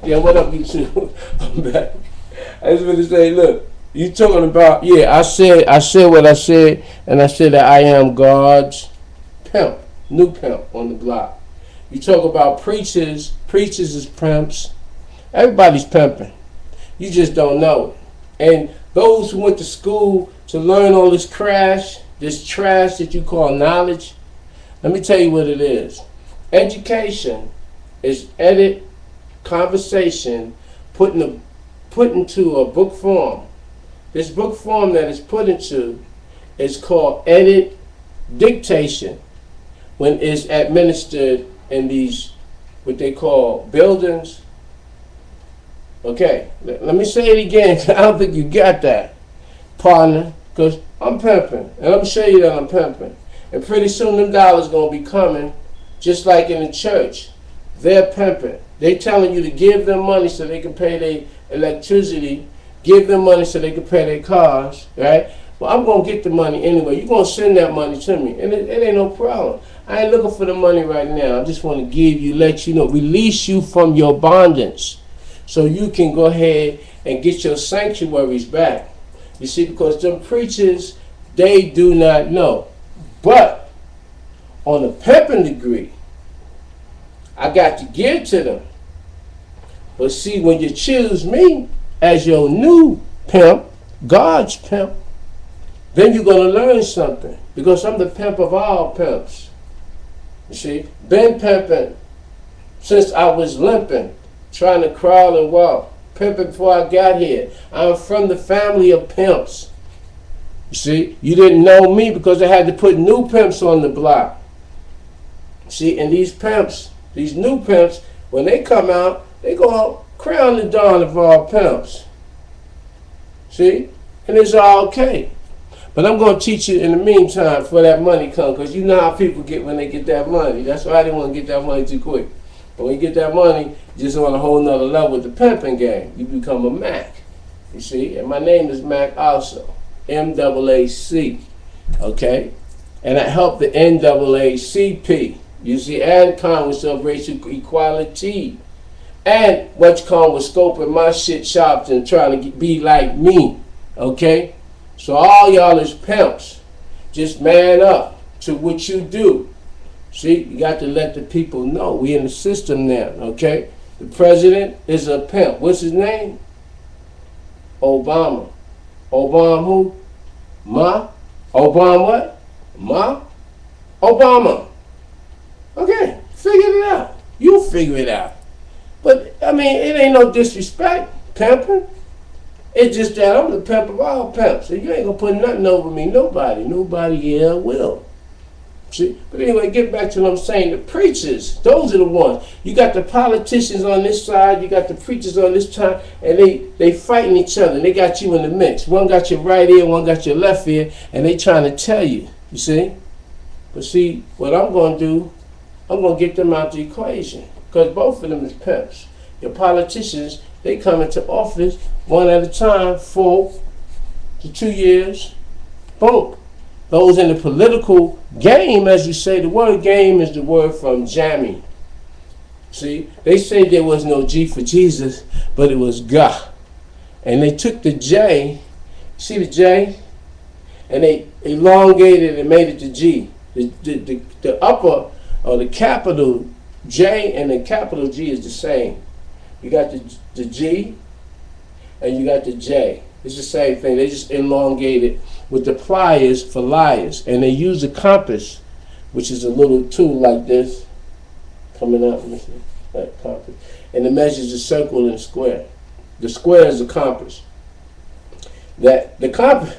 Yeah, what up, you two? I'm back. I just want to say, look, you talking about, I said what I said, and I said that I am God's pimp, new pimp on the block. You talk about preachers is pimps. Everybody's pimping. You just don't know it. And those who went to school to learn all this trash that you call knowledge, let me tell you what it is. Education is edit conversation put into a book form. This book form that is put into is called edit dictation when it's administered in these, what they call buildings. Okay, let me say it again. I don't think you got that, partner, because I'm pimping, and I'm going to show you that I'm pimping. And pretty soon them dollars going to be coming, just like in the church. They're pimping. They telling you to give them money so they can pay their electricity, give them money so they can pay their cars, right? Well, I'm going to get the money anyway. You're going to send that money to me, and it ain't no problem. I ain't looking for the money right now. I just want to give you, let you know, release you from your bondage so you can go ahead and get your sanctuaries back. You see, because them preachers, they do not know. But on a pimping degree, I got to give to them. But see, when you choose me as your new pimp, God's pimp, then you're going to learn something. Because I'm the pimp of all pimps. You see, been pimping since I was limping, trying to crawl and walk. Pimping before I got here. I'm from the family of pimps. You see, you didn't know me because I had to put new pimps on the block. See, and these pimps, these new pimps, when they come out, they go crown the dawn of all pimps. See, and it's all okay. But I'm going to teach you in the meantime before that money comes, because you know how people get when they get that money. That's why I didn't want to get that money too quick. But when you get that money, you just on a whole nother level with the pimping game. You become a Mac. You see? And my name is Mac also. MAAC. Okay? And I help the NAACP. You see? And Congress of Racial Equality. And what's called with scoping my shit shops and trying to be like me. Okay? So all y'all is pimps. Just man up to what you do. See, you got to let the people know. We in the system now, okay? The president is a pimp. What's his name? Obama. Obama who? Ma? Obama what? Ma? Obama. Okay, figure it out. You figure it out. But, I mean, it ain't no disrespect, pimping. It's just that I'm the pimp of all pimps. And you ain't going to put nothing over me. Nobody here will. See? But anyway, get back to what I'm saying. The preachers, those are the ones. You got the politicians on this side, you got the preachers on this side, and they fighting each other. And they got you in the mix. One got your right ear, one got your left ear, and they trying to tell you. You see? But see, what I'm going to do, I'm going to get them out the equation. Because both of them is pimps. Your politicians, they come into office one at a time, 4 to 2 years. Boom. Those in the political game, as you say, the word game is the word from jammy. See, they say there was no G for Jesus, but it was Gah. And they took the J, see the J? And they elongated and made it the G. The upper, or the capital J and the capital G is the same. You got the G and you got the J. It's the same thing. They just elongate it with the pliers for liars. And they use a compass, which is a little tool like this, coming out, let me see, that compass. And it measures the circle and square. The square is the compass. The compass,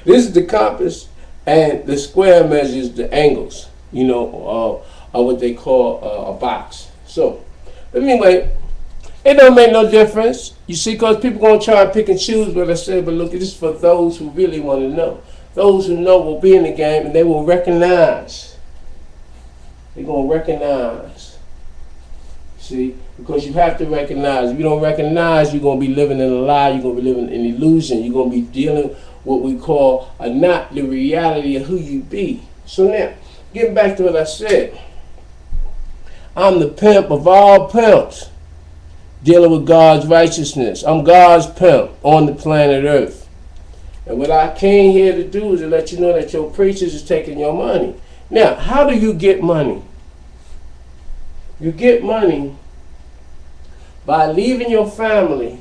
this is the compass, and the square measures the angles, or what they call a box. So, but anyway, it don't make no difference. You see, because people going to try and pick and choose what I say, but look, this is for those who really want to know. Those who know will be in the game and they will recognize. They're going to recognize. See, because you have to recognize. If you don't recognize, you're going to be living in a lie. You're going to be living in illusion. You're going to be dealing what we call not the reality of who you be. So now, getting back to what I said. I'm the pimp of all pimps. dealing with God's righteousness. I'm God's pimp on the planet Earth. And what I came here to do is to let you know that your preachers is taking your money. Now, how do you get money? You get money by leaving your family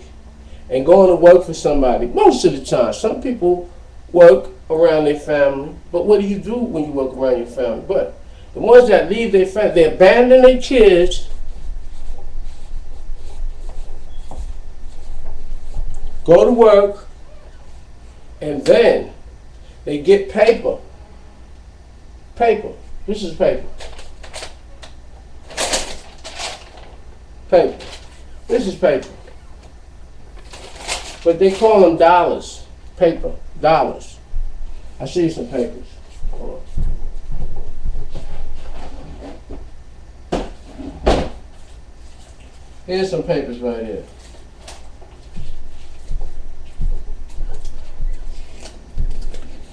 and going to work for somebody. Most of the time. Some people work around their family. But what do you do when you work around your family? But the ones that leave their family, they abandon their kids, go to work, and then they get paper. Paper. This is paper. Paper. This is paper. But they call them dollars. Paper. Dollars. I see some papers. Hold on. Here's some papers right here.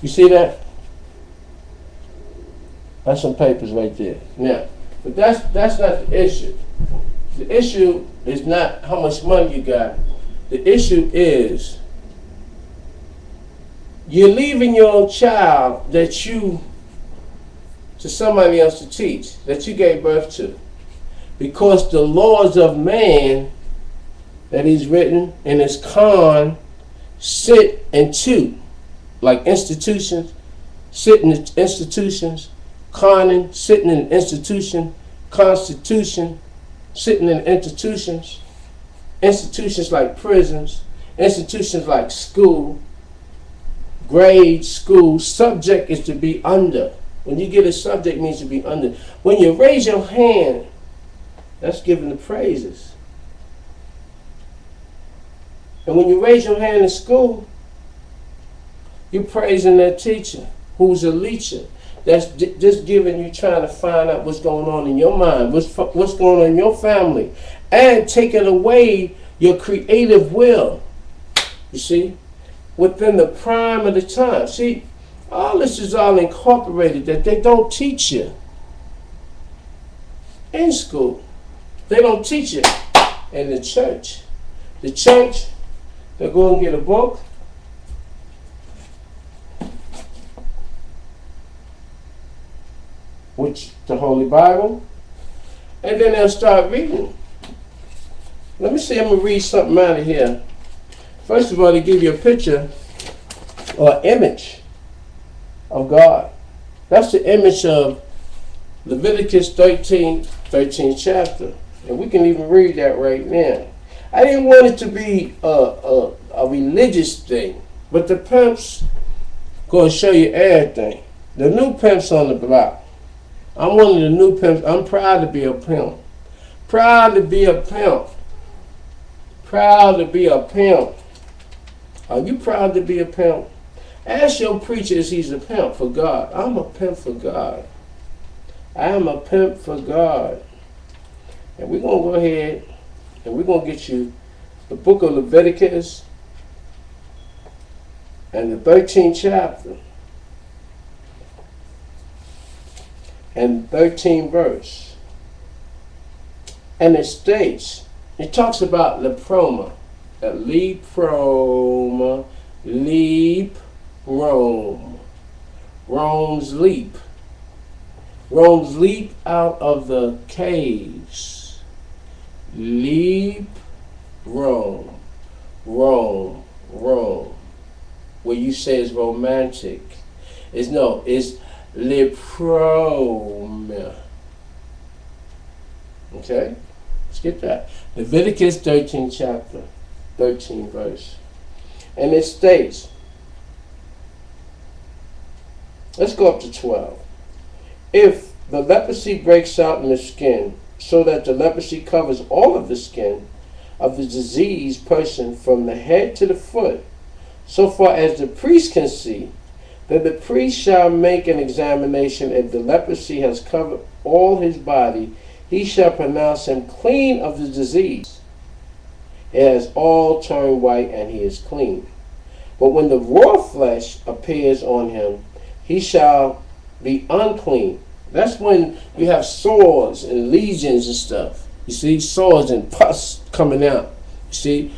You see that? That's some papers right there. Now, but that's not the issue. The issue is not how much money you got. The issue is you're leaving your child that you to somebody else to teach, that you gave birth to, because the laws of man that he's written in his con sit in two, like institutions, sit in institutions, conning, sitting in an institution, constitution, sitting in institutions, institutions like prisons, institutions like school, grade school. Subject is to be under. When you get a subject, it means to be under. When you raise your hand, that's giving the praises. And when you raise your hand in school, you're praising that teacher who's a leecher. That's just giving you, trying to find out what's going on in your mind, what's going on in your family, and taking away your creative will, you see, within the prime of the time. See, all this is all incorporated that they don't teach you in school. They don't teach it in the church. The church, they'll go and get a book, which the Holy Bible, and then they'll start reading. Let me see, I'm going to read something out of here. First of all, they give you a picture or image of God. That's the image of Leviticus 13th chapter. And we can even read that right now. I didn't want it to be a religious thing, but the pimps going to show you everything. The new pimps on the block. I'm one of the new pimps. I'm proud to be a pimp. Proud to be a pimp. Proud to be a pimp. Are you proud to be a pimp? Ask your preacher if he's a pimp for God. I'm a pimp for God. I am a pimp for God. And we're going to go ahead and we're going to get you the book of Leviticus and the 13th chapter. And 13th verse. And it states, it talks about leproma. Leproma, leap, Rome. Rome's leap. Rome's leap out of the caves. Leap, Rome. Rome, Rome. What you say is romantic. It's leproma. Okay? Let's get that. Leviticus 13th chapter, 13th verse. And it states, let's go up to 12. If the leprosy breaks out in the skin, so that the leprosy covers all of the skin of the diseased person from the head to the foot, so far as the priest can see, then the priest shall make an examination. If the leprosy has covered all his body, he shall pronounce him clean of the disease. It has all turned white, and he is clean. But when the raw flesh appears on him, he shall be unclean. That's when you have sores and lesions and stuff. You see, sores and pus coming out. You see,